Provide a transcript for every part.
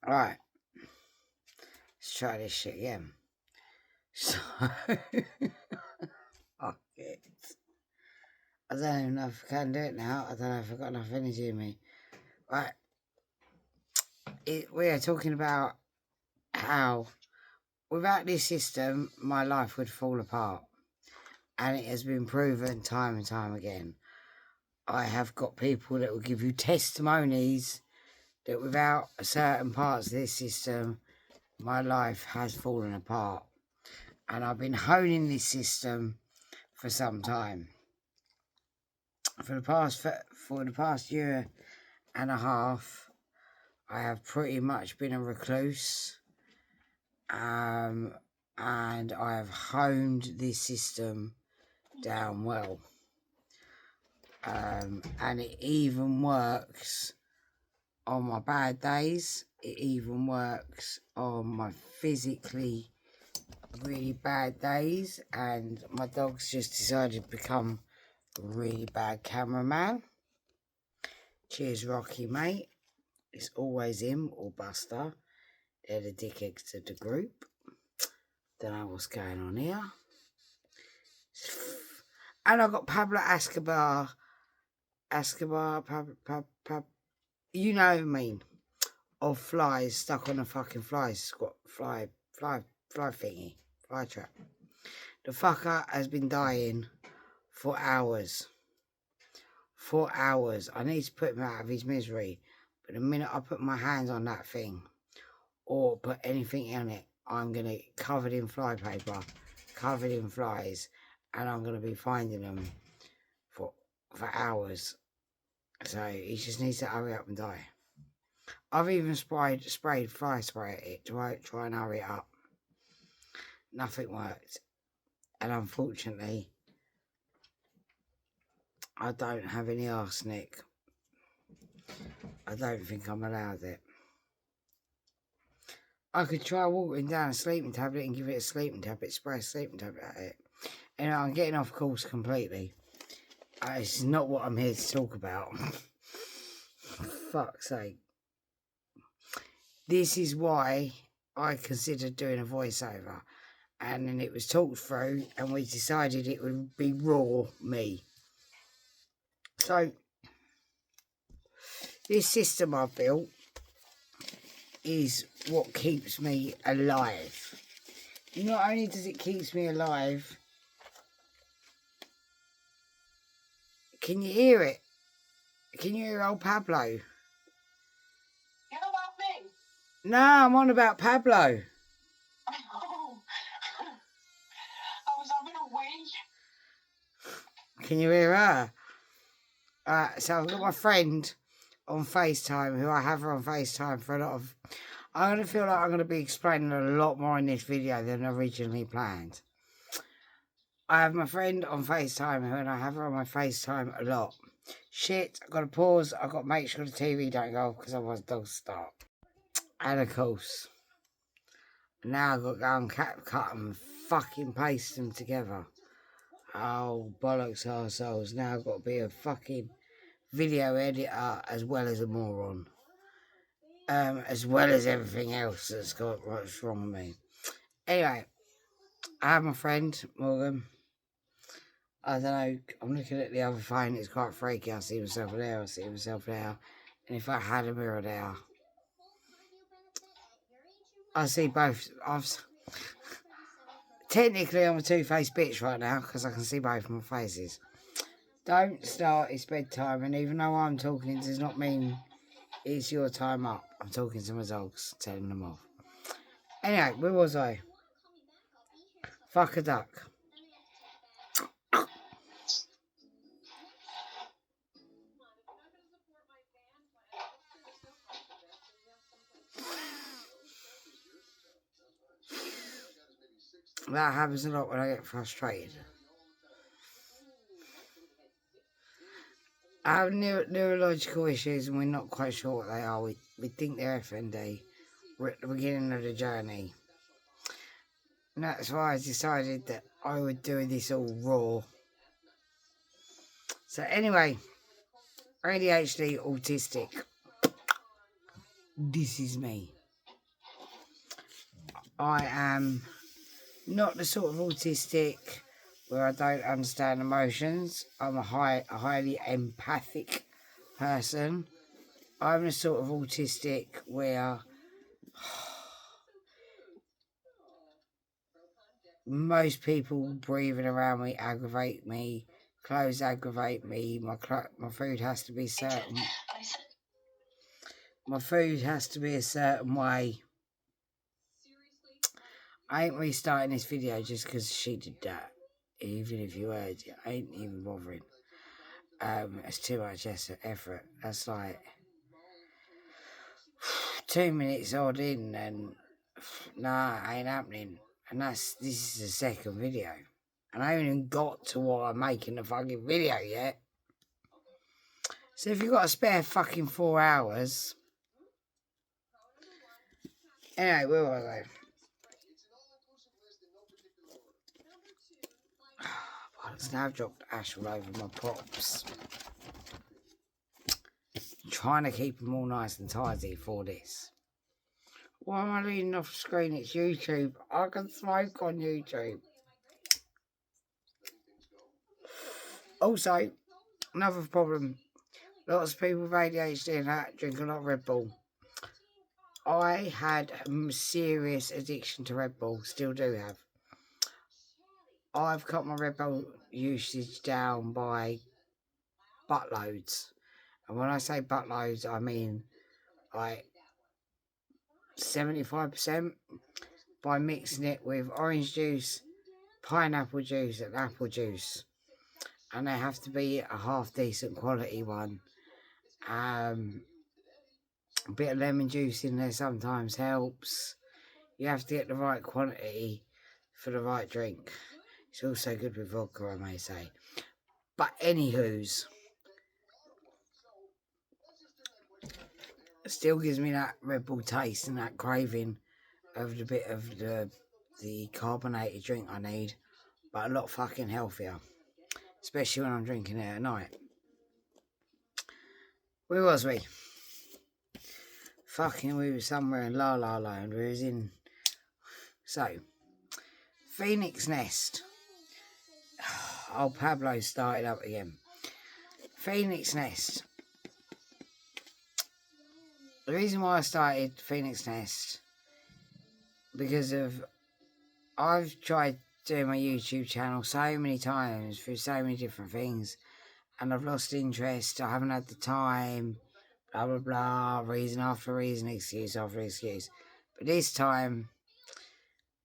Right. Let's try this shit again. So, fuck it. I don't even know if I can do it now. I don't know if I've got enough energy in me. Right. We are talking about how without this system, my life would fall apart. And it has been proven time and time again. I have got people that will give you testimonies that without certain parts of this system, my life has fallen apart. And I've been honing this system for some time. For the past year and a half, I have pretty much been a recluse. And I have honed this system down well. And it even works on my bad days. It even works on my physically really bad days. And my dog's just decided to become a really bad cameraman. Cheers, Rocky, mate. It's always him or Buster. They're the dickheads of the group. Don't know what's going on here. And I've got Pablo Escobar, you know what I mean, of flies stuck on a fucking fly thingy, fly trap. The fucker has been dying for hours. I need to put him out of his misery. But the minute I put my hands on that thing or put anything in it, I'm going to get covered in fly paper, covered in flies, and I'm going to be finding them for hours. So he just needs to hurry up and die. I've even sprayed fly spray at it to try and hurry it up. Nothing worked. And unfortunately, I don't have any arsenic. I don't think I'm allowed it. I could try watering down a sleeping tablet and give it a sleeping tablet, spray a sleeping tablet at it. And I'm getting off course completely. It's not what I'm here to talk about. For fuck's sake. This is why I considered doing a voiceover. And then it was talked through and we decided it would be raw me. So, this system I've built is what keeps me alive. Not only does it keep me alive, can you hear it? Can you hear old Pablo? You know about me? No, I'm on about Pablo. Oh, I was having a wee. Can you hear her? So I've got my friend on FaceTime, who I have her on FaceTime for a lot of... I'm going to feel like I'm going to be explaining a lot more in this video than originally planned. I have my friend on FaceTime, and I have her on my FaceTime a lot. Shit, I've got to pause. I've got to make sure the TV don't go off because otherwise dogs start. And of course, now I've got to go and cut them and fucking paste them together. Oh, bollocks arseholes. Now I've got to be a fucking video editor as well as a moron. As well as everything else that's got what's wrong with me. Anyway, I have my friend, Morgan. I don't know, I'm looking at the other phone, it's quite freaky. I see myself there, and if I had a mirror there, I see both. Technically, I'm a two-faced bitch right now, because I can see both my faces. Don't start, it's bedtime, and even though I'm talking, does not mean it's your time up. I'm talking to my dogs, telling them off. Anyway, where was I? Fuck a duck. That happens a lot when I get frustrated. I have neurological issues and we're not quite sure what they are. We think they're FND. We're at the beginning of the journey. And that's why I decided that I would do this all raw. So anyway, ADHD, autistic. This is me. I am not the sort of autistic where I don't understand emotions. I'm a highly empathic person. I'm the sort of autistic where most people breathing around me aggravate me, clothes aggravate me, my food has to be certain. My food has to be a certain way. I ain't restarting this video just because she did that. Even if you heard it, I ain't even bothering. It's too much effort. That's like 2 minutes odd in, and nah, ain't happening. And this is the second video, and I haven't even got to what I'm making the fucking video yet. So if you've got a spare fucking 4 hours, anyway, where was I? Bollocks, now I've dropped ash all over my props. Trying to keep them all nice and tidy for this. Why am I leaning off the screen? It's YouTube. I can smoke on YouTube. Also, another problem. Lots of people with ADHD and that drink a lot of Red Bull. I had a serious addiction to Red Bull. Still do have. I've cut my Red Bull usage down by buttloads. And when I say buttloads, I mean like 75% by mixing it with orange juice, pineapple juice and apple juice. And they have to be a half decent quality one. A bit of lemon juice in there sometimes helps. You have to get the right quantity for the right drink. It's also good with vodka, I may say. But anywho's, still gives me that Red Bull taste and that craving of the bit of the carbonated drink I need, but a lot fucking healthier, especially when I'm drinking it at night. Where was we? We were somewhere in La La Land. We was in... So, Phoenix Nest. Oh, Pablo started up again. Phoenix Nest. The reason why I started Phoenix Nest, because of... I've tried doing my YouTube channel so many times through so many different things, and I've lost interest. I haven't had the time, blah blah blah, reason after reason, excuse after excuse. But this time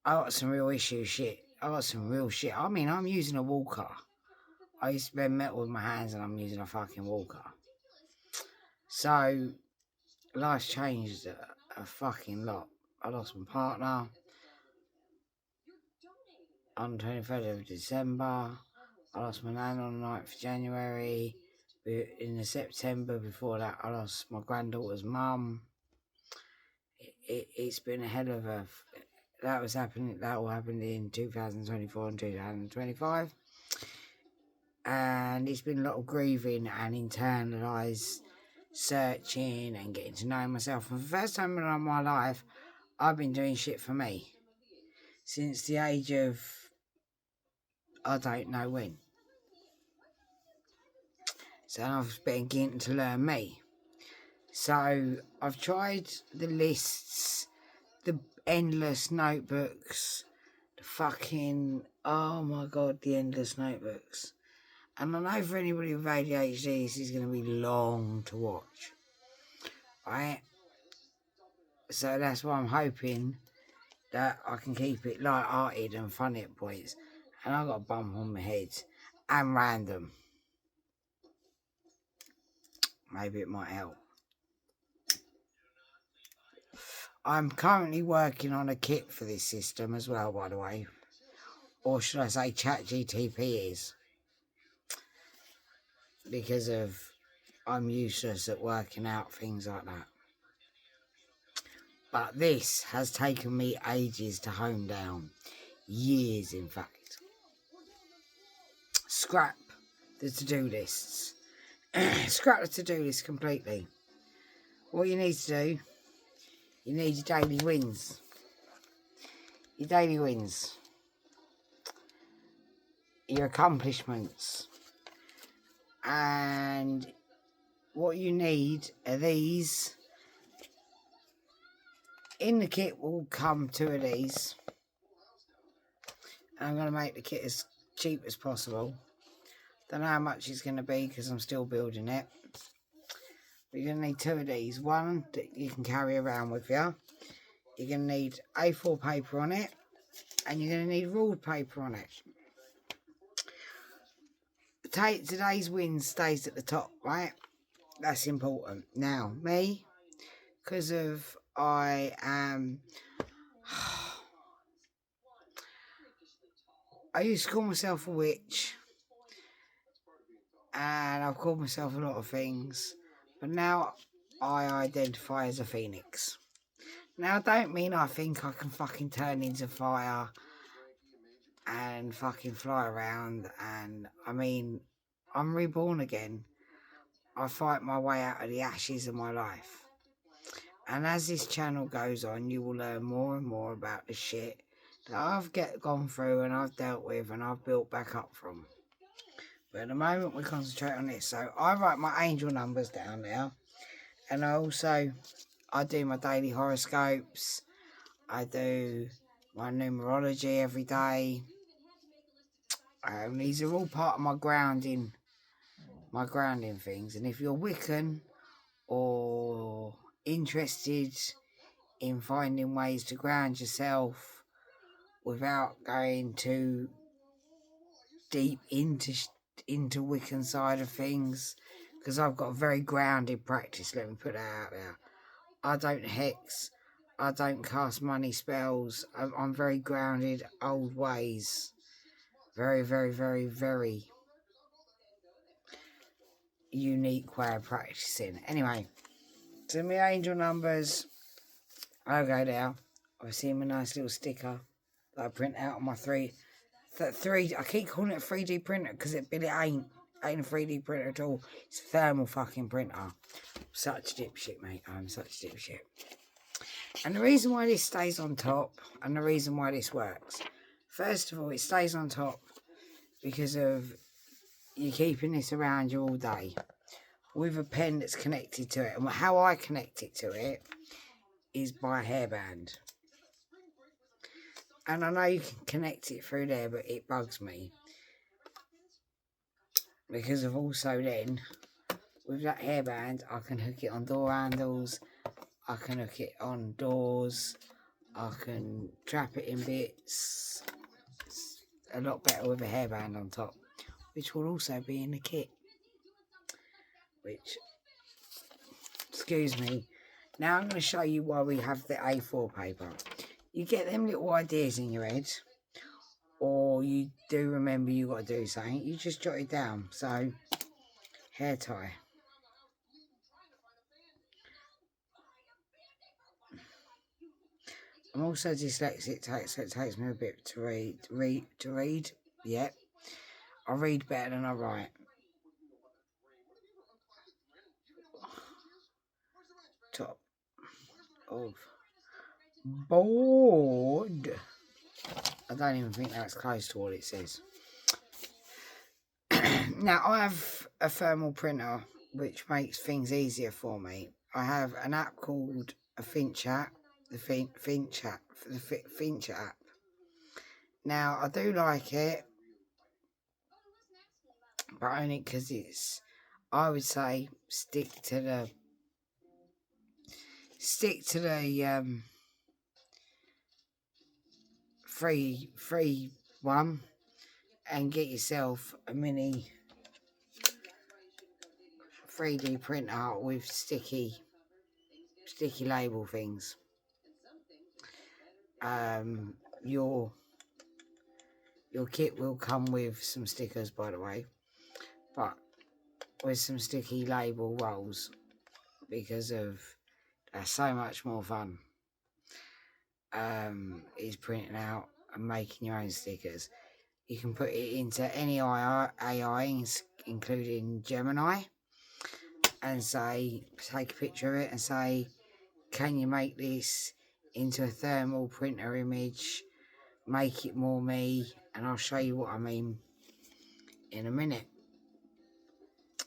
I got some real issue shit. I got some real shit. I mean, I'm using a walker. I used to bend metal with my hands and I'm using a fucking walker. So life's changed a fucking lot. I lost my partner on the 23rd of December. I lost my nan on the 9th of January. In the September before that, I lost my granddaughter's mum. It's been a hell of a... That all happened in 2024 and 2025. And it's been a lot of grieving and internalised searching and getting to know myself. And for the first time in my life, I've been doing shit for me. Since the age of... I don't know when. So I've been getting to learn me. So I've tried the lists, the endless notebooks, the fucking... Oh my God, the endless notebooks. And I know for anybody with ADHD, this is going to be long to watch. Right? So that's why I'm hoping that I can keep it light-hearted and funny at points. And I've got a bump on my head. And random. Maybe it might help. I'm currently working on a kit for this system as well, by the way. Or should I say ChatGTP is. Because of... I'm useless at working out things like that. But this has taken me ages to hone down. Years, in fact. Scrap the to-do lists. Scrap the to-do list completely. What you need to do, you need your daily wins. your daily wins, your accomplishments, and what you need are these. In the kit will come 2 of these. I'm going to make the kit as cheap as possible. Don't know how much it's going to be because I'm still building it. But you're going to need 2 of these. One that you can carry around with you. You're going to need A4 paper on it. And you're going to need ruled paper on it. Today's win stays at the top, right? That's important. Now, me, because of I am... I used to call myself a witch. And I've called myself a lot of things. But now I identify as a phoenix. Now, I don't mean I think I can fucking turn into fire and fucking fly around. And I mean, I'm reborn again. I fight my way out of the ashes of my life. And as this channel goes on, you will learn more and more about the shit that I've gone through and I've dealt with and I've built back up from. But at the moment, we concentrate on this. So I write my angel numbers down now. And I do my daily horoscopes. I do my numerology every day. These are all part of my grounding things. And if you're Wiccan or interested in finding ways to ground yourself without going too deep into Wiccan side of things, because I've got a very grounded practice, let me put that out there. I don't hex, I don't cast money spells. I'm very grounded, old ways. Very, very, very, very unique way of practicing. Anyway, so my angel numbers, I'll go there. I see my nice little sticker that I print out on my I keep calling it a 3D printer because it ain't a 3D printer at all. It's a thermal fucking printer. Such dipshit, mate. I'm such dipshit. And the reason why this stays on top and the reason why this works. First of all, it stays on top because of you keeping this around you all day with a pen that's connected to it. And how I connect it to it is by a hairband. And I know you can connect it through there, but it bugs me. Because of also then, with that hairband, I can hook it on door handles. I can hook it on doors. I can trap it in bits. It's a lot better with a hairband on top. Which will also be in the kit. Which, excuse me. Now I'm going to show you why we have the A4 paper. You get them little ideas in your head, or you do remember you got to do something, you just jot it down. So, hair tie. I'm also dyslexic, so it takes me a bit to read. Yep. I read better than I write. Top of board. I don't even think that's close to what it says. Now, I have a thermal printer, which makes things easier for me. I have an app called a Finch app, the Finch app. Now, I do like it, but only because it's, I would say, stick to the free one and get yourself a mini 3D printer with sticky label things. Your kit will come with some stickers, by the way, but with some sticky label rolls, because of that's so much more fun. Is printing out and making your own stickers. You can put it into any AI, including Gemini, and say, take a picture of it and say, can you make this into a thermal printer image make it more me, and I'll show you what I mean in a minute.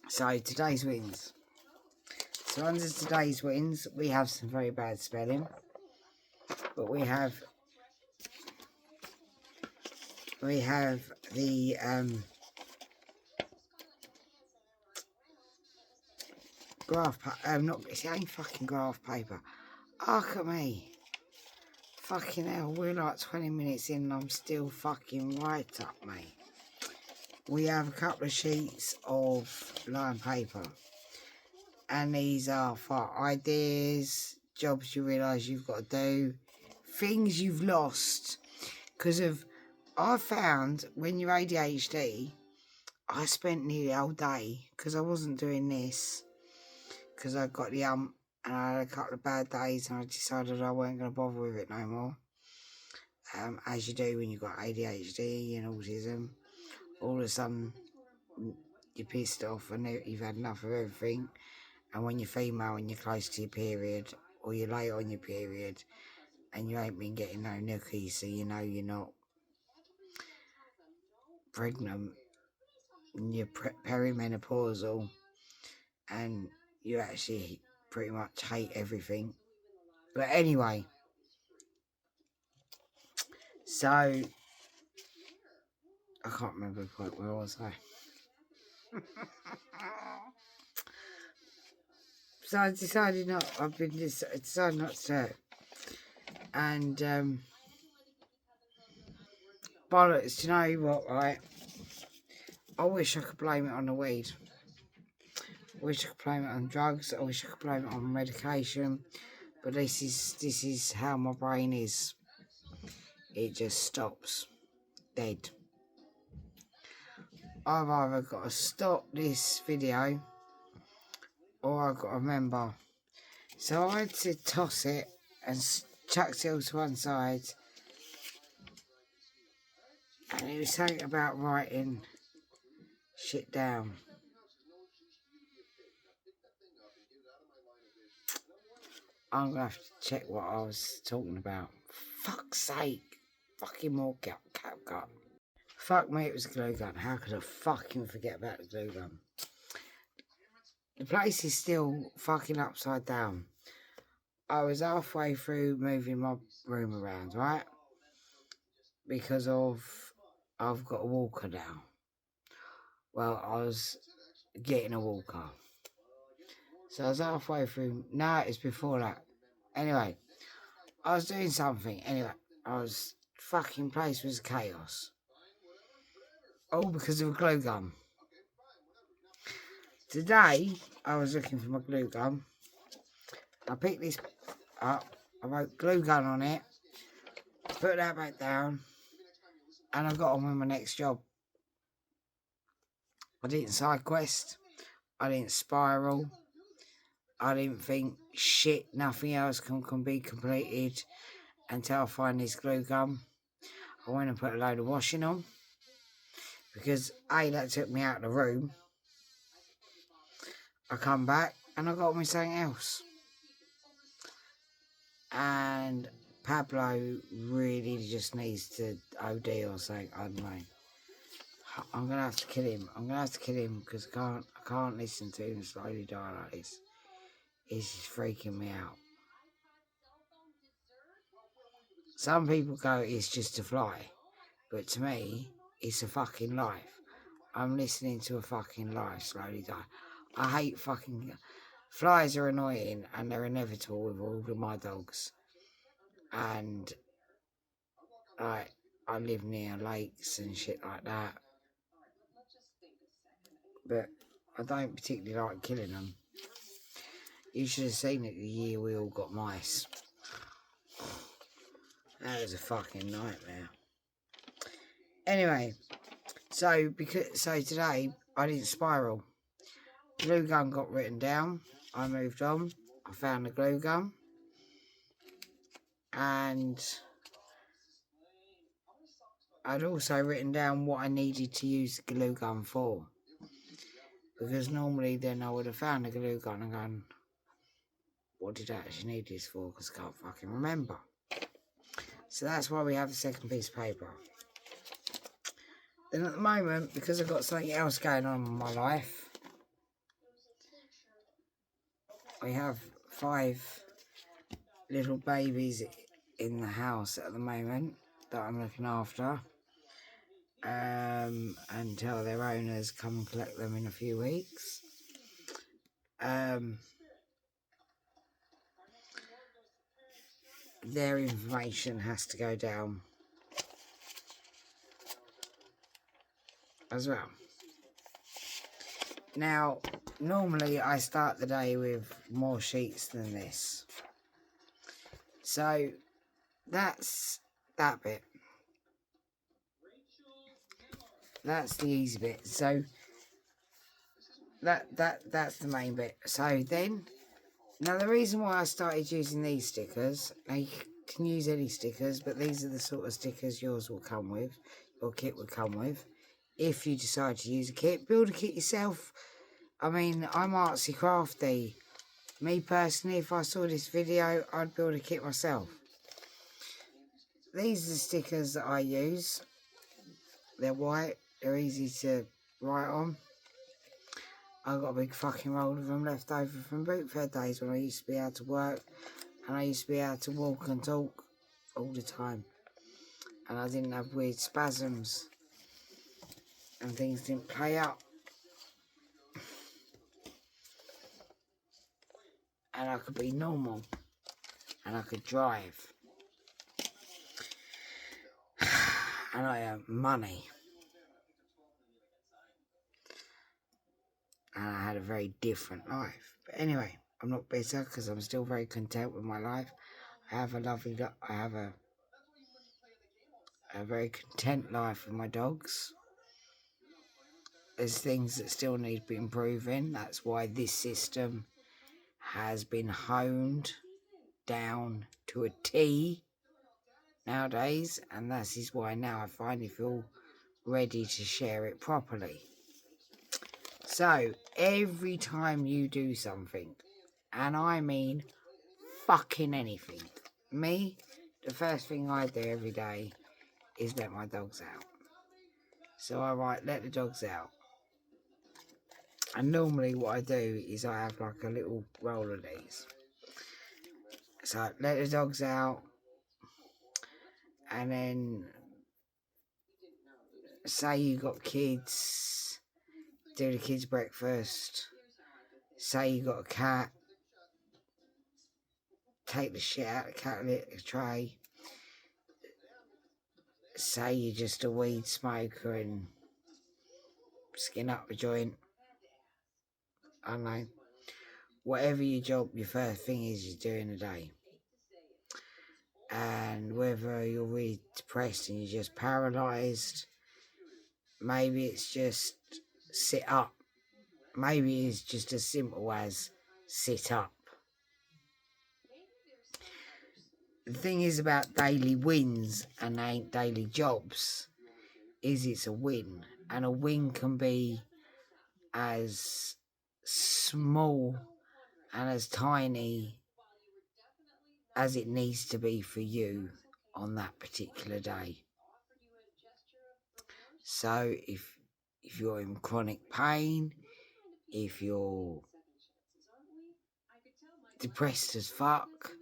So today's wins. So under today's wins, we have some very bad spelling, but we have the graph. Not it ain't fucking graph paper. Look at me. Fucking hell, we're like 20 minutes in and I'm still fucking right up, mate. We have a couple of sheets of lined paper. And these are for ideas, jobs you realise you've got to do, things you've lost. Because I found when you're ADHD, I spent nearly the whole day, because I wasn't doing this, because I got the and I had a couple of bad days and I decided I weren't going to bother with it no more. As you do when you've got ADHD and autism, all of a sudden you're pissed off and you've had enough of everything. And when you're female and you're close to your period, or you're late on your period, and you ain't been getting no nookies, so you know you're not pregnant, and you're perimenopausal, and you actually pretty much hate everything. But anyway, so I can't remember the point where was I. So I decided not. Decided not to do it. And bollocks. Do you know what? Right? I wish I could blame it on the weed. I wish I could blame it on drugs. I wish I could blame it on medication. But this is how my brain is. It just stops dead. I've either got to stop this video, or I've got to remember. So I had to toss it and chuck it all to one side. And it was something about writing shit down. I'm going to have to check what I was talking about. Fuck's sake. Fucking more CapCut. Fuck me, it was a glue gun. How could I fucking forget about the glue gun? The place is still fucking upside down. I was halfway through moving my room around, right? Because I've got a walker now. Well, I was getting a walker. So I was halfway through. No, it's before that. Anyway, I was doing something. Anyway, fucking place was chaos. All because of a glue gun. Today, I was looking for my glue gun. I picked this up. I wrote glue gun on it. Put that back down. And I got on with my next job. I didn't side quest. I didn't spiral. I didn't think shit, nothing else can be completed until I find this glue gun. I went and put a load of washing on. Because that took me out of the room. I come back and I got me something else. And Pablo really just needs to OD or something. I don't know. I'm gonna have to kill him. Because I can't listen to him slowly die like this. It's just freaking me out. Some people go, it's just a fly. But to me, it's a fucking life. I'm listening to a fucking life slowly die. I hate fucking... Flies are annoying and they're inevitable with all of my dogs. And I live near lakes and shit like that. But I don't particularly like killing them. You should have seen it the year we all got mice. That was a fucking nightmare. Anyway, so today I didn't spiral. Glue gun got written down. I moved on. I found the glue gun. And I'd also written down what I needed to use the glue gun for. Because normally then I would have found the glue gun and gone, what did I actually need this for? Because I can't fucking remember. So that's why we have a second piece of paper. Then at the moment, because I've got something else going on in my life, we have 5 little babies in the house at the moment that I'm looking after, until their owners come and collect them in a few weeks. Their information has to go down as well. Now, normally I start the day with more sheets than this. So that's that bit. That's the easy bit. So that's the main bit. So then, now the reason why I started using these stickers, now you can use any stickers, but these are the sort of stickers yours will come with, your kit will come with. If you decide to use a kit, build a kit yourself. I mean, I'm artsy crafty. Me personally, if I saw this video, I'd build a kit myself. These are the stickers that I use. They're white, they're easy to write on. I've got a big fucking roll of them left over from boot fair days when I used to be able to work and I used to be able to walk and talk all the time. And I didn't have weird spasms and things didn't play up. And I could be normal and I could drive. And I earned money. And I had a very different life. But anyway, I'm not bitter because I'm still very content with my life. I have a very content life with my dogs. There's things that still need to be improving. That's why this system has been honed down to a T nowadays. And that is why now I finally feel ready to share it properly. So, every time you do something, and I mean fucking anything, me, the first thing I do every day is let my dogs out. So I write, let the dogs out. And normally what I do is I have like a little roll of these. So let the dogs out, and then say you got kids, do the kids breakfast. Say you got a cat, take the shit out of the cat litter tray. Say you're just a weed smoker and skin up a joint. I don't know. Whatever your job, your first thing is you do in a day. And whether you're really depressed and you're just paralysed, maybe it's just sit up. Maybe it's just as simple as sit up. The thing is about daily wins and they ain't daily jobs is it's a win. And a win can be as small and as tiny as it needs to be for you on that particular day. So if you're in chronic pain, if you're depressed as fuck,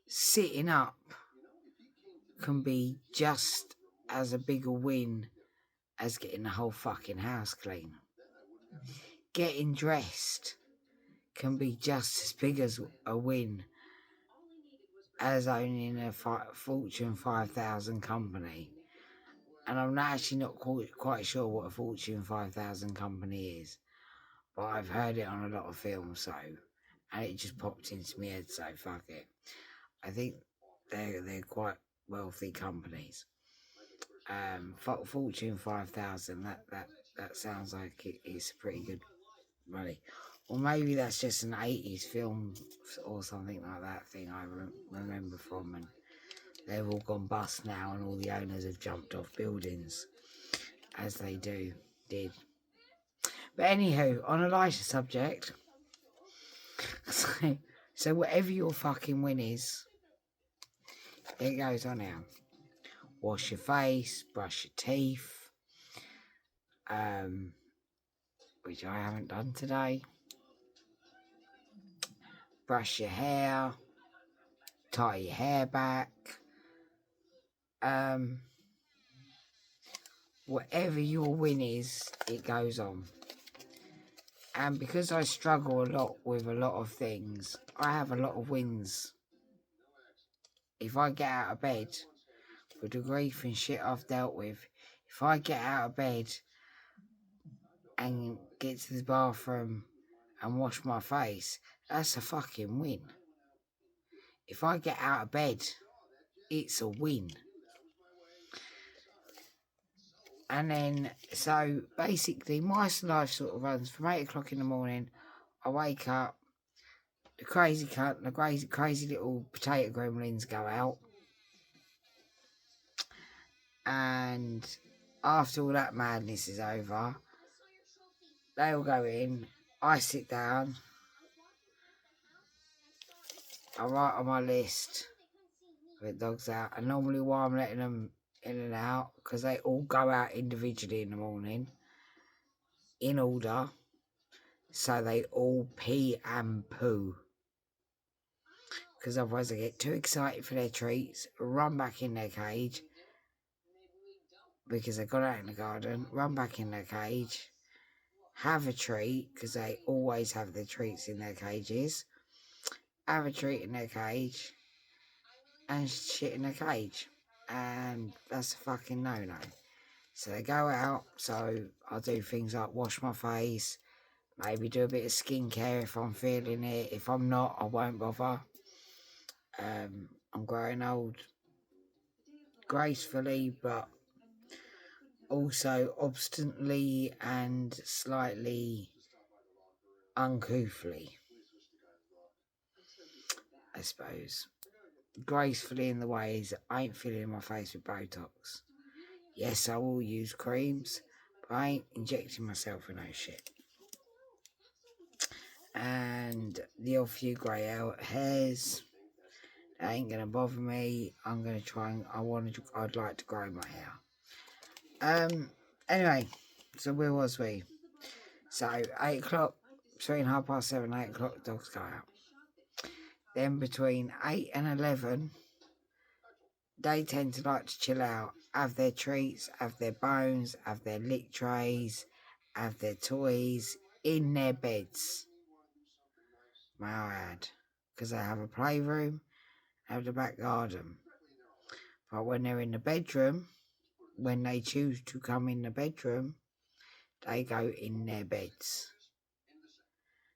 sitting up can be just as a big a win as getting the whole fucking house clean. Getting dressed can be just as big as a win as owning a Fortune 5,000 company. And I'm actually not quite sure what a Fortune 5,000 company is, but I've heard it on a lot of films, and it just popped into my head, so fuck it. I think they're quite wealthy companies. Fortune 5,000, that sounds like it's pretty good money. Or maybe that's just an 80s film or something like that thing I remember from, and they've all gone bust now and all the owners have jumped off buildings, as they did. But anywho, on a lighter subject, so whatever your fucking win is, It goes on now. Wash your face, brush your teeth, which I haven't done today. Brush your hair, tie your hair back. Whatever your win is, it goes on. And because I struggle a lot with a lot of things, I have a lot of wins. If I get out of bed, with the grief and shit I've dealt with, if I get out of bed and get to the bathroom and wash my face, that's a fucking win. If I get out of bed, it's a win. And then, so basically, my life sort of runs from 8 o'clock in the morning. I wake up, the crazy cunt, the crazy little potato gremlins go out. And after all that madness is over, they all go in. I sit down. I write on my list with dogs out. And normally while I'm letting them in and out, because they all go out individually in the morning, in order, so they all pee and poo. Because otherwise they get too excited for their treats, run back in their cage, because they got out in the garden, run back in their cage, have a treat, because they always have their treats in their cages, have a treat in their cage, and shit in their cage. And that's a fucking no-no. So they go out, so I'll do things like wash my face, maybe do a bit of skincare if I'm feeling it. If I'm not, I won't bother. I'm growing old gracefully, but also obstinately and slightly uncouthly, I suppose. Gracefully in the ways I ain't filling my face with Botox. Yes, I will use creams, but I ain't injecting myself with no shit. And the odd few grey hairs, that ain't gonna bother me. I'm gonna try and I'd like to grow my hair. Anyway, so where was we? So 8 o'clock, between 7:30 and 8 o'clock, dogs go out. Then between 8 and 11, they tend to like to chill out, have their treats, have their bones, have their lick trays, have their toys in their beds. May I add, because they have a playroom, have the back garden. But when they're in the bedroom, when they choose to come in the bedroom, they go in their beds.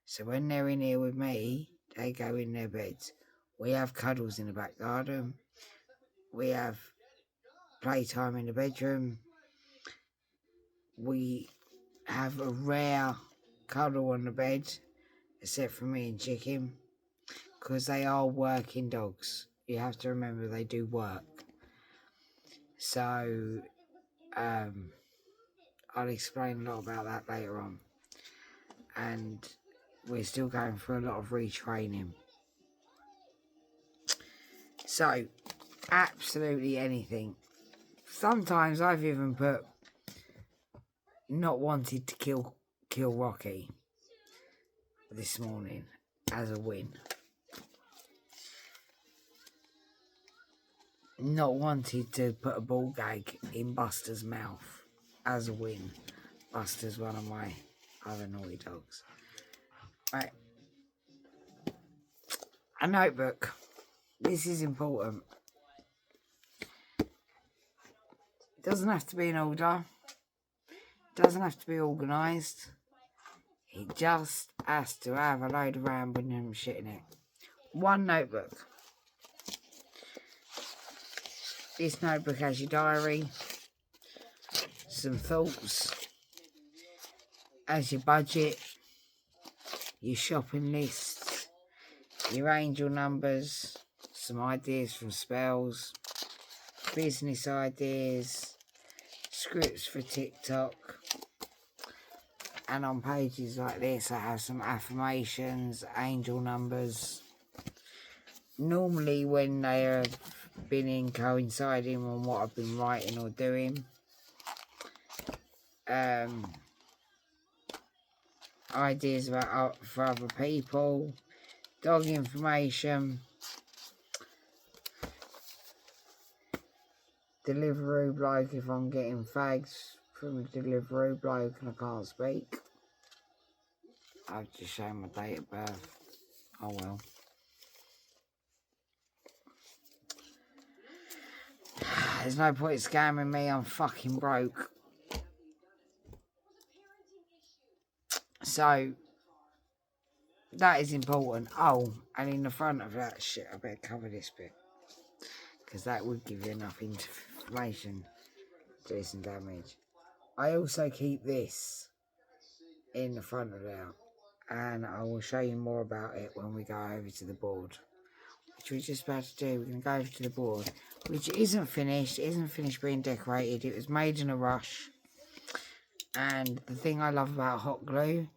So when they're in here with me, they go in their beds. We have cuddles in the back garden. We have playtime in the bedroom. We have a rare cuddle on the bed, except for me and Chicken, because they are working dogs. You have to remember they do work. So, I'll explain a lot about that later on. And we're still going through a lot of retraining. So, absolutely anything. Sometimes I've even put not wanted to kill Rocky this morning as a win. Not wanted to put a ball gag in Buster's mouth as a win. Buster's one of my other naughty dogs. Right. A notebook. This is important. It doesn't have to be in order. It doesn't have to be organised. It just has to have a load of random shit in it. One notebook. This notebook has your diary, some thoughts, has your budget, your shopping lists, your angel numbers, some ideas from spells, business ideas, scripts for TikTok. And on pages like this, I have some affirmations, angel numbers. Normally when they have been in coinciding on what I've been writing or doing. Ideas for other people, dog information, delivery bloke if I'm getting fags from a delivery bloke and I can't speak. I've just shown my date of birth. Oh well. There's no point scamming me, I'm fucking broke. So, that is important. Oh, and in the front of that shit, I better cover this bit. Because that would give you enough information to do some damage. I also keep this in the front of there. And I will show you more about it when we go over to the board. Which we're just about to do. We're going to go over to the board. Which isn't finished. It isn't finished being decorated. It was made in a rush. And the thing I love about hot glue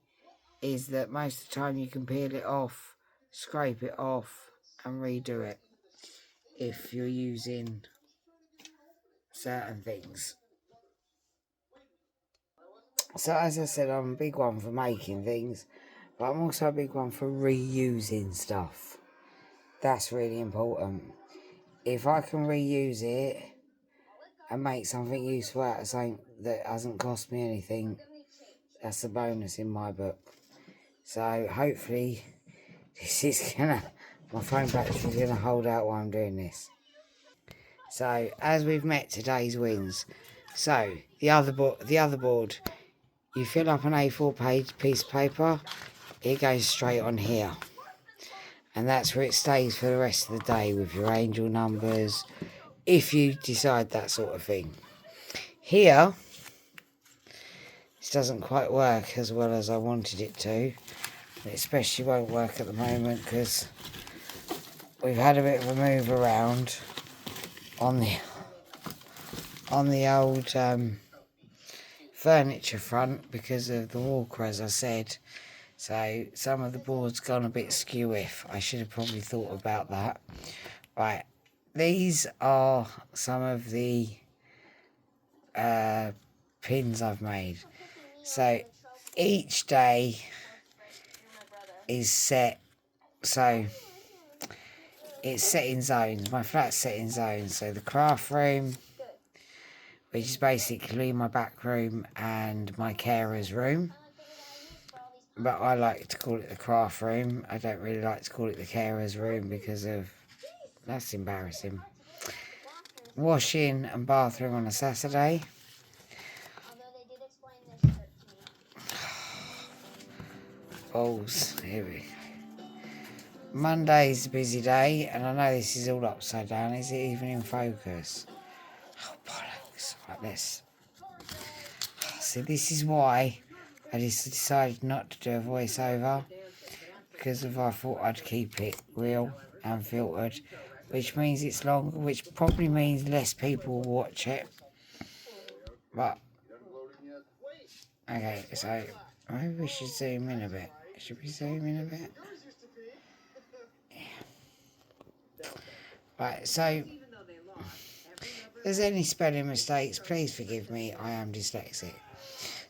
is that most of the time you can peel it off, scrape it off and redo it if you're using certain things. So as I said, I'm a big one for making things, but I'm also a big one for reusing stuff. That's really important. If I can reuse it and make something useful out of something that hasn't cost me anything, that's a bonus in my book. So hopefully my phone battery's gonna hold out while I'm doing this. So as we've met today's wins, so the other board, you fill up an A4 piece of paper, it goes straight on here, and that's where it stays for the rest of the day with your angel numbers, if you decide that sort of thing. Here, this doesn't quite work as well as I wanted it to. It especially won't work at the moment because we've had a bit of a move around on the old furniture front because of the walker, as I said. So some of the board's gone a bit skew-if. I should have probably thought about that. Right, these are some of the pins I've made. So each day is set, so it's set in zones. My flat's set in zones. So the craft room, which is basically my back room and my carer's room. But I like to call it the craft room. I don't really like to call it the carer's room because of... That's embarrassing. Washing and bathroom on a Saturday. Balls. Here we go. Monday's a busy day, and I know this is all upside down. Is it even in focus? Oh, bollocks. Like this. So this is why I just decided not to do a voiceover, because I thought I'd keep it real and filtered, which means it's longer, which probably means less people will watch it. But okay, so maybe we should zoom in a bit. Should we zoom in a bit? Yeah. Right, so if there's any spelling mistakes, please forgive me. I am dyslexic.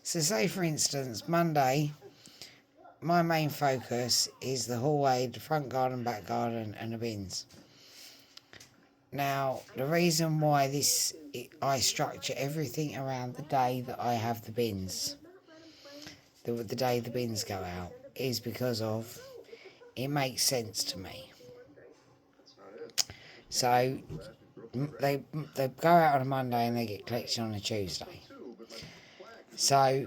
So say for instance, Monday, my main focus is the hallway, the front garden, back garden and the bins. Now, the reason why I structure everything around the day that I have the bins, the day the bins go out, is because of, it makes sense to me. So, they go out on a Monday and they get collected on a Tuesday. So,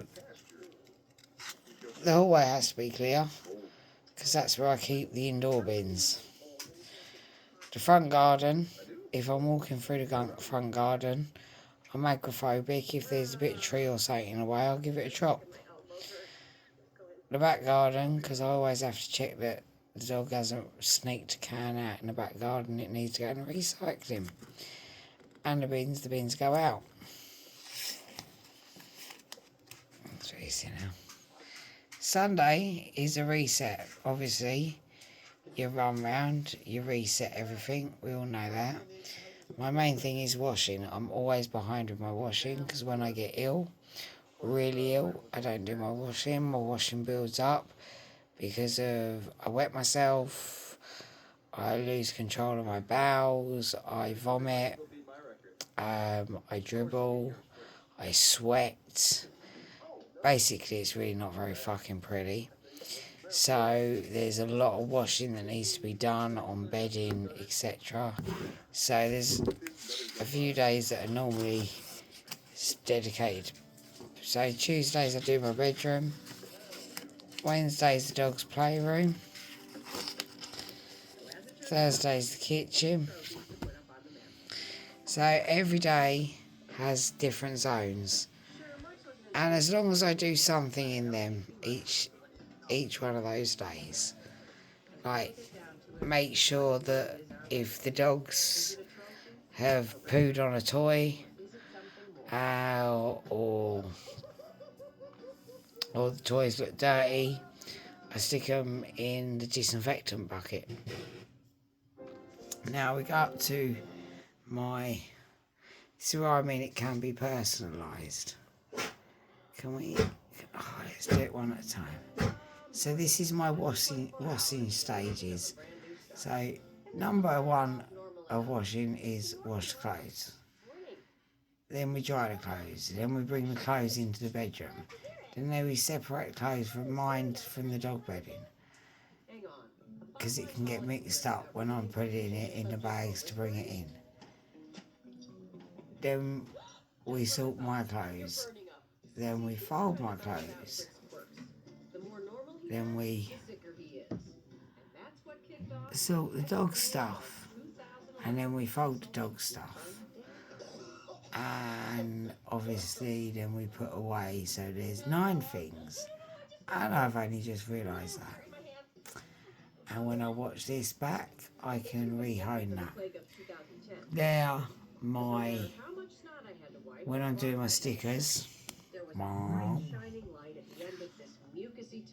the hallway has to be clear, because that's where I keep the indoor bins. The front garden, if I'm walking through the front garden, I'm agoraphobic. If there's a bit of tree or something in the way, I'll give it a chop. The back garden, because I always have to check that the dog hasn't sneaked a can out in the back garden, it needs to go in the recycling. And the bins go out. That's what you see now. Sunday is a reset. Obviously, you run round, you reset everything. We all know that. My main thing is washing. I'm always behind with my washing because when I get ill, really ill, I don't do my washing. My washing builds up because of I wet myself, I lose control of my bowels, I vomit, I dribble, I sweat. Basically, it's really not very fucking pretty. So there's a lot of washing that needs to be done on bedding, etc. So there's a few days that are normally dedicated. So Tuesdays I do my bedroom, Wednesday's the dog's playroom, Thursday's the kitchen. So every day has different zones, and as long as I do something in them each one of those days, like make sure that if the dogs have pooed on a toy, or the toys look dirty, I stick them in the disinfectant bucket. Now we go up to my... This is where I mean it can be personalised. Can we... Oh, let's do it one at a time. So this is my washing stages. So number one of washing is wash the clothes. Then we dry the clothes. Then we bring the clothes into the bedroom. Then we separate clothes from the dog bedding. Because it can get mixed up when I'm putting it in the bags to bring it in. Then we sort my clothes. Then we fold my clothes. Then we sort the dog stuff. And then we fold the dog stuff. And obviously then we put away. So there's 9 things. And I've only just realised that. And when I watch this back, I can re-hone that. They're my... When I'm doing my stickers,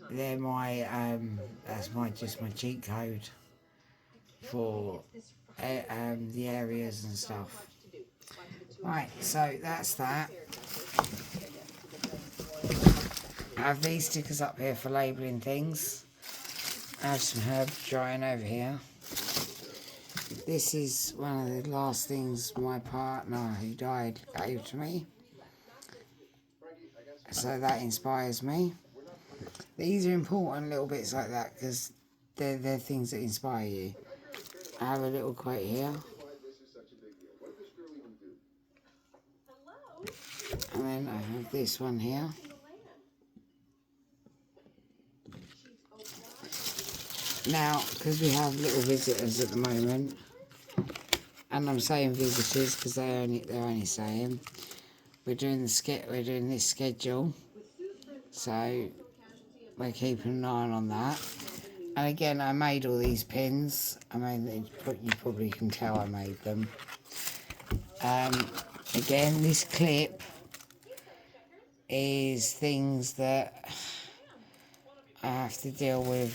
they're my... that's just my cheat code for the areas and stuff. Right, so that's that. I have these stickers up here for labelling things. I have some herbs drying over here. This is one of the last things my partner who died gave to me. So that inspires me. These are important little bits like that because they're things that inspire you. I have a little quote here. And then I have this one here. Now, because we have little visitors at the moment, and I'm saying visitors because they're only saying, we're doing this schedule, so we're keeping an eye on that. And again, I made all these pins. I mean, you probably can tell I made them. Again, this clip is things that I have to deal with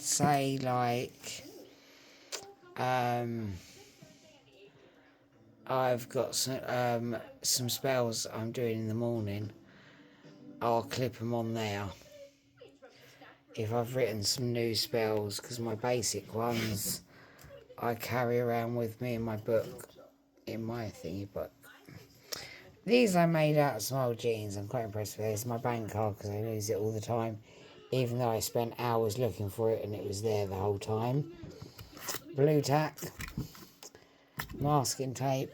say like I've got some spells I'm doing in the morning. I'll clip them on there if I've written some new spells, because my basic ones I carry around with me in my book, in my thingy book. These I made out of some old jeans. I'm quite impressed with this. My bank card, because I lose it all the time, even though I spent hours looking for it and it was there the whole time. Blue tack, masking tape,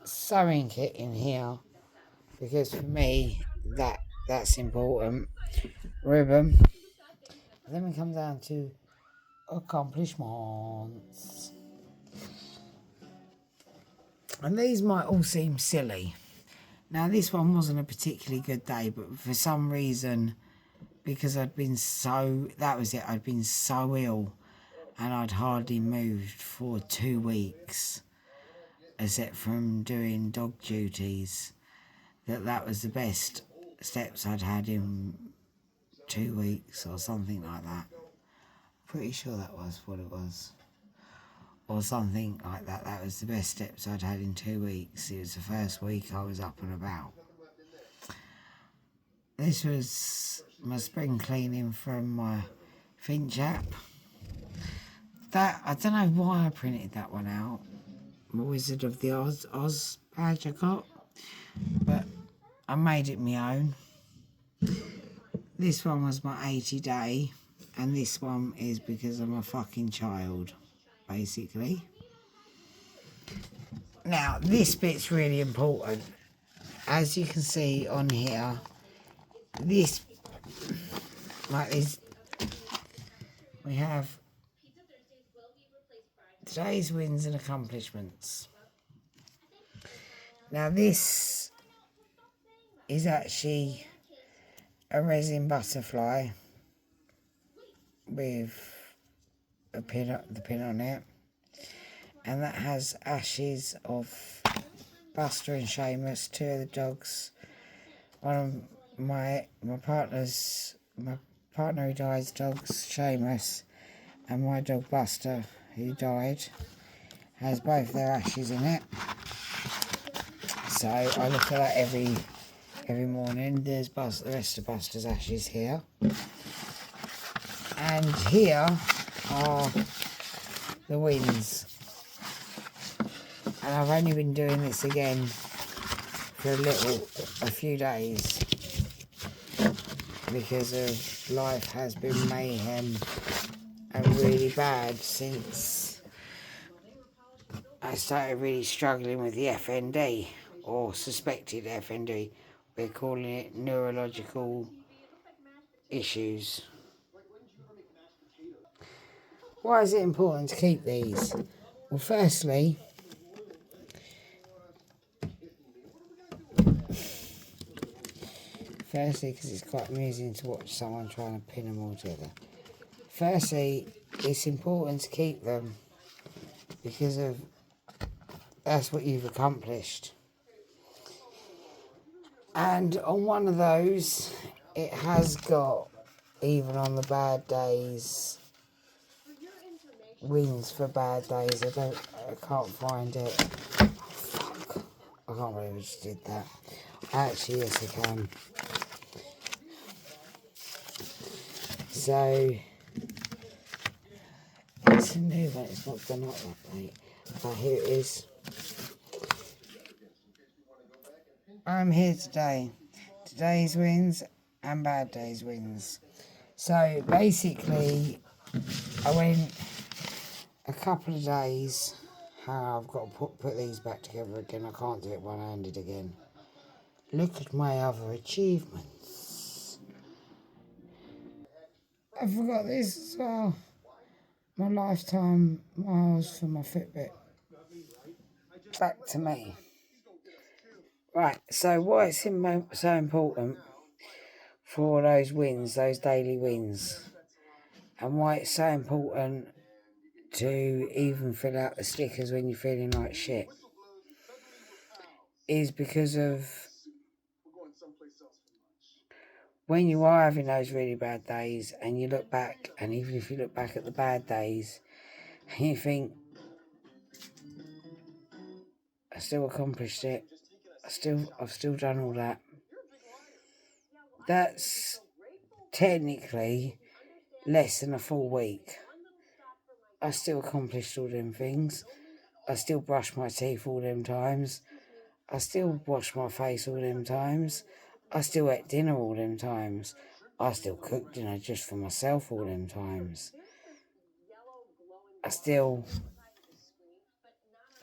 sewing kit in here, because for me that's important. Ribbon. And then we come down to accomplishments. And these might all seem silly. Now this one wasn't a particularly good day, but for some reason, because I'd been so ill and I'd hardly moved for 2 weeks, except from doing dog duties, that was the best steps I'd had in 2 weeks or something like that. Pretty sure that was what it was. or something like that. That was the best steps I'd had in 2 weeks. It was the first week I was up and about. This was my spring cleaning from my Finch app. That, I don't know why I printed that one out. My Wizard of the Oz badge I got. But I made it my own. This one was my 80 day. And this one is because I'm a fucking child, basically. Now, this bit's really important. As you can see on here, this, like this, we have today's wins and accomplishments. Now, this is actually a resin butterfly with the pin on it, and that has ashes of Buster and Seamus, two of the dogs. One of my partner who died's dogs, Seamus, and my dog Buster, who died, has both their ashes in it. So I look at that every morning. There's the rest of Buster's ashes here. And here are the wins. And I've only been doing this again for a few days because of life has been mayhem and really bad since I started really struggling with the FND, or suspected FND. We're calling it neurological issues. Why is it important to keep these? Well, firstly, because it's quite amusing to watch someone trying to pin them all together. Firstly, it's important to keep them because of that's what you've accomplished. And on one of those, it has got, even on the bad days, wins for bad days. I can't find it. Oh, fuck. I can't believe I just did that. Actually, yes, I can. So, it's a new one. It's not done up that late. Oh, here it is. I'm here today. Today's wins and bad days wins. So, basically, I went a couple of days. I've got to put these back together again. I can't do it one-handed again. Look at my other achievements. I forgot this as well. My lifetime miles for my Fitbit. Back to me. Right, so why it's so important for those wins, those daily wins, and why it's so important to even fill out the stickers when you're feeling like shit, is because of when you are having those really bad days and you look back, and even if you look back at the bad days and you think, I still accomplished it, I've still done all that. That's technically less than a full week. I still accomplished all them things. I still brush my teeth all them times. I still wash my face all them times. I still ate dinner all them times. I still cooked dinner just for myself all them times. I still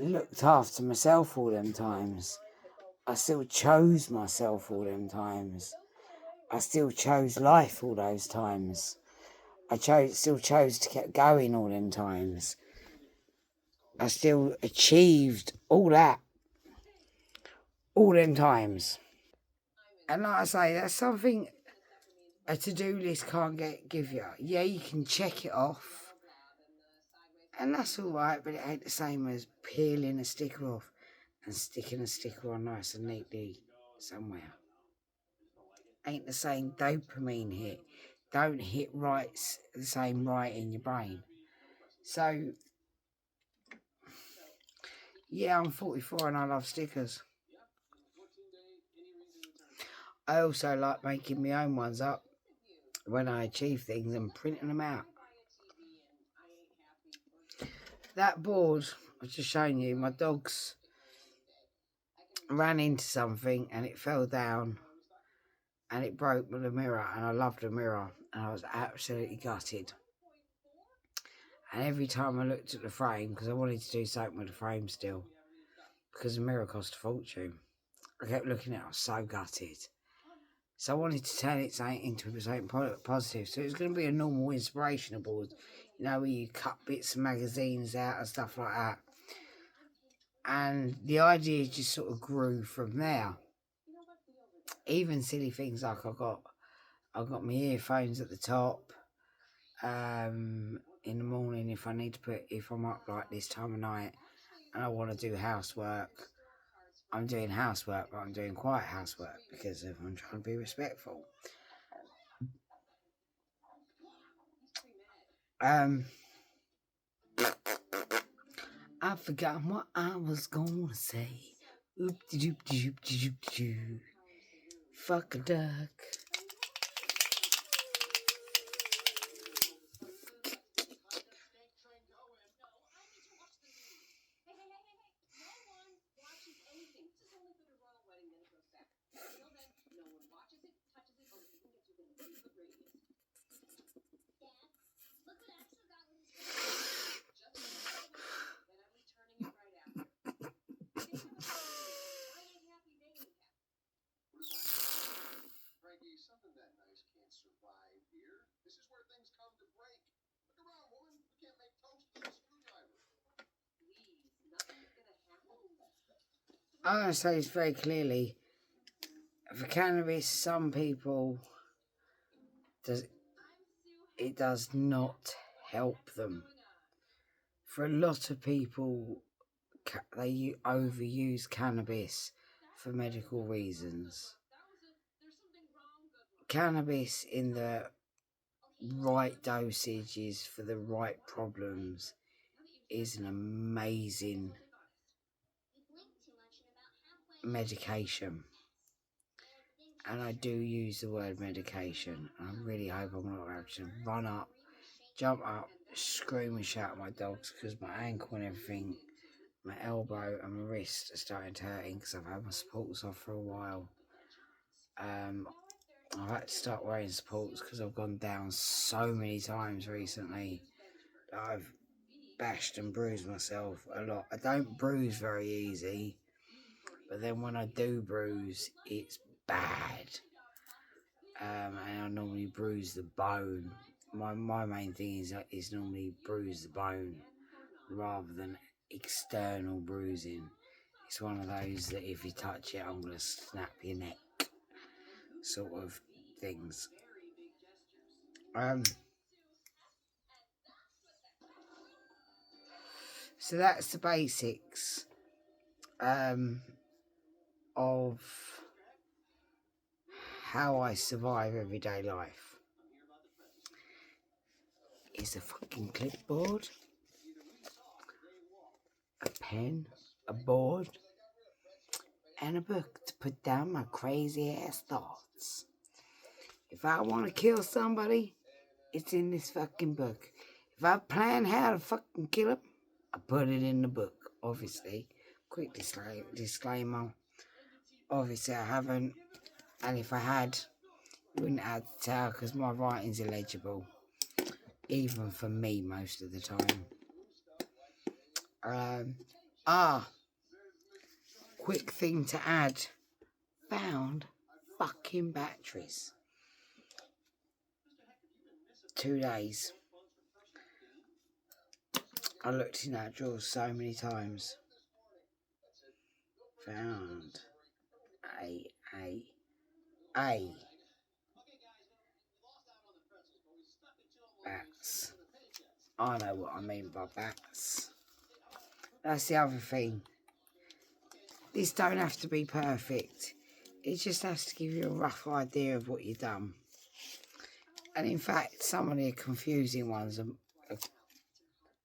looked after myself all them times. I still chose myself all them times. I still chose life all those times. I still chose to keep going all them times. I still achieved all that all them times. And like I say, that's something a to-do list can't give you. Yeah, you can check it off, and that's all right, but it ain't the same as peeling a sticker off and sticking a sticker on nice and neatly somewhere. Ain't the same dopamine hit. Don't hit the same right in your brain. So Yeah, I'm 44 and I love stickers. I also like making my own ones up when I achieve things and printing them out. That board I was just showing you, my dogs ran into something and it fell down and it broke the mirror, and I loved the mirror and I was absolutely gutted. And every time I looked at the frame, because I wanted to do something with the frame still, because the mirror cost a fortune, I kept looking at it, I was so gutted. So I wanted to turn it into something positive. So it was going to be a normal inspirational board, you know, where you cut bits of magazines out and stuff like that. And the idea just sort of grew from there. Even silly things like I've got my earphones at the top. In the morning, if I'm up like this time of night and I want to do housework, I'm doing housework, but I'm doing quiet housework because I'm trying to be respectful. I've forgotten what I was gonna say. Oop-de-doop-de-doop-de-doop-de-doo. Fuck a duck. I'm going to say this very clearly. For cannabis, some people, it does not help them. For a lot of people, they overuse cannabis for medical reasons. Cannabis in the right dosages for the right problems is an amazing medication. And I do use the word medication. I really hope I'm not going to run up, jump up, scream and shout at my dogs because my ankle and everything, my elbow and my wrist are starting to hurt because I've had my supports off for a while. I've had to start wearing supports because I've gone down so many times recently that I've bashed and bruised myself a lot. I don't bruise very easy, but then when I do bruise, it's bad. And I normally bruise the bone. My main thing is normally bruise the bone rather than external bruising. It's one of those that if you touch it, I'm going to snap your neck sort of things. So that's the basics of how I survive everyday life. Is a fucking clipboard, a pen, a board, and a book to put down my crazy ass thoughts. If I want to kill somebody, it's in this fucking book. If I plan how to fucking kill him, I put it in the book. Obviously, quick disclaimer. Obviously, I haven't, and if I had, you wouldn't have to tell because my writing's illegible, even for me most of the time. Quick thing to add. Found fucking batteries. 2 days. I looked in that drawer so many times. Found a bats. I know what I mean by bats. That's the other thing. This don't have to be perfect. It just has to give you a rough idea of what you've done. And in fact, some of the confusing ones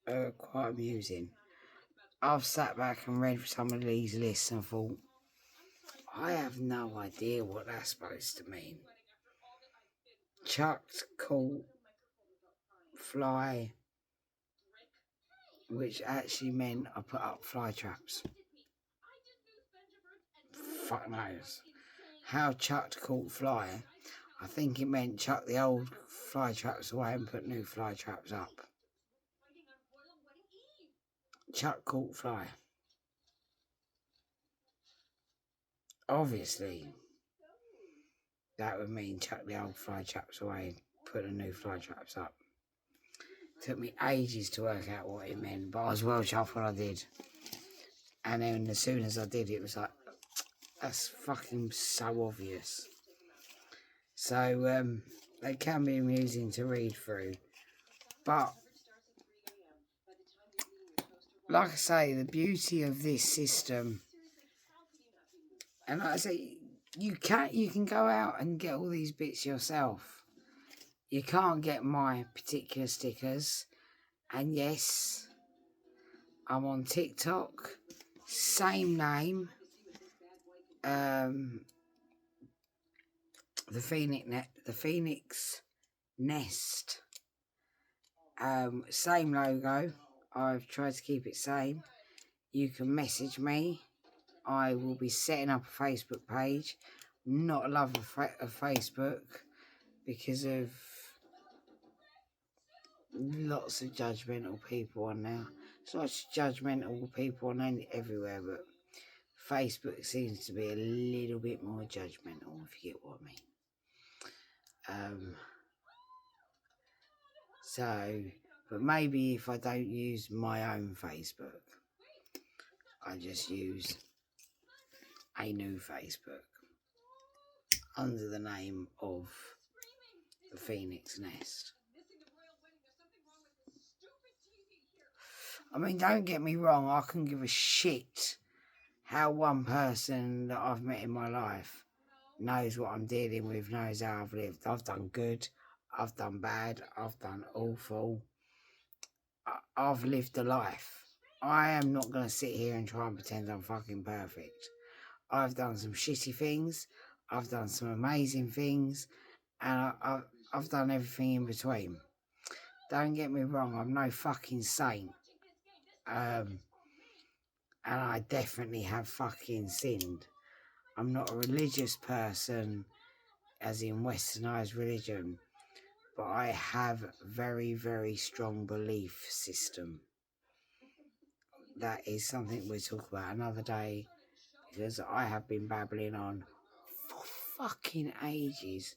are quite amusing. I've sat back and read some of these lists and thought, I have no idea what that's supposed to mean. Chucked, caught, fly, which actually meant I put up fly traps. Fuck knows. How chucked, caught, fly, I think it meant chuck the old fly traps away and put new fly traps up. Chuck, caught, fly. Obviously, that would mean chuck the old fly traps away and put the new fly traps up. Took me ages to work out what it meant, but I was well chuffed when I did. And then as soon as I did, it was like, that's fucking so obvious. So they can be amusing to read through. But like I say, the beauty of this system, and like I say, you can go out and get all these bits yourself. You can't get my particular stickers. And yes, I'm on TikTok, same name, the Phoenix Nest, same logo. I've tried to keep it same. You can message me. I will be setting up a Facebook page. Not a lover of Facebook because of lots of judgmental people on there. It's not just judgmental people on everywhere, but Facebook seems to be a little bit more judgmental, if you get what I mean. But maybe if I don't use my own Facebook, I just use a new Facebook under the name of the Phoenix Nest. I mean, don't get me wrong, I can give a shit how one person that I've met in my life knows what I'm dealing with, knows how I've lived. I've done good, I've done bad, I've done awful. I've lived a life. I am not going to sit here and try and pretend I'm fucking perfect. I've done some shitty things, I've done some amazing things, and I've done everything in between. Don't get me wrong, I'm no fucking saint. And I definitely have fucking sinned. I'm not a religious person, as in westernized religion, but I have very, very strong belief system. That is something we'll talk about another day, because I have been babbling on for fucking ages.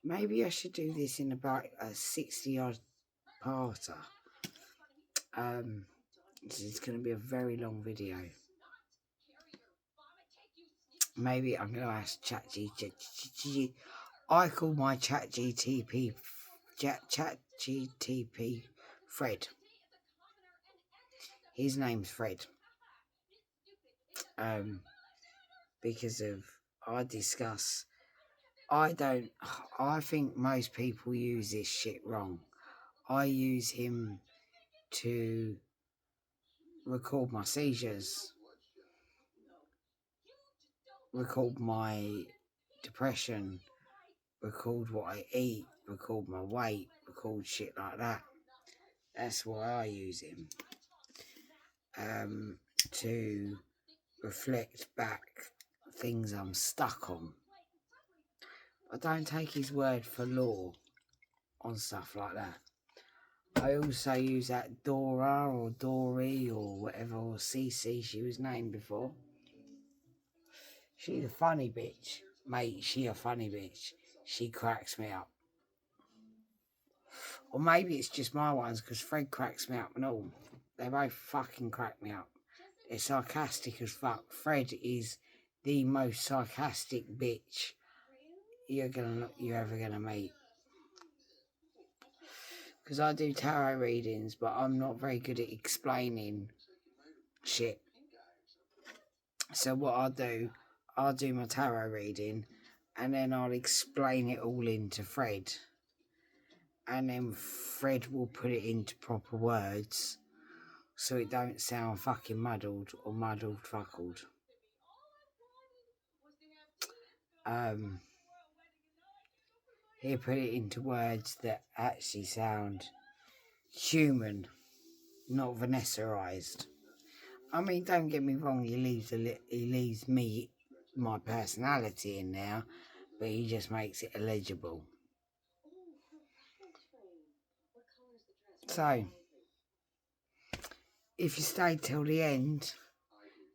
Maybe I should do this in about a 60-odd parter. This is going to be a very long video. Maybe I'm going to ask ChatGTP. I call my ChatGTP Fred. His name's Fred. Because of I think most people use this shit wrong. I use him to record my seizures, record my depression, record what I eat, record my weight, record shit like that. That's why I use him. To reflect back things I'm stuck on. I don't take his word for law on stuff like that. I also use that Dora or Dory or whatever, or Cece she was named before. She's a funny bitch. Mate, she a funny bitch. She cracks me up. Or maybe it's just my ones, because Fred cracks me up and all. They both fucking crack me up. They're sarcastic as fuck. Fred is the most sarcastic bitch you're ever gonna meet. Because I do tarot readings, but I'm not very good at explaining shit. So what I'll do my tarot reading, and then I'll explain it all into Fred. And then Fred will put it into proper words. so it don't sound fucking muddled or muddled fuckled. He put it into words that actually sound human, not Vanessa-ized. I mean, don't get me wrong, he leaves me, my personality in there, but he just makes it illegible. So, if you stayed till the end,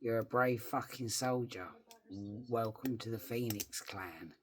you're a brave fucking soldier. Welcome to the Phoenix Clan.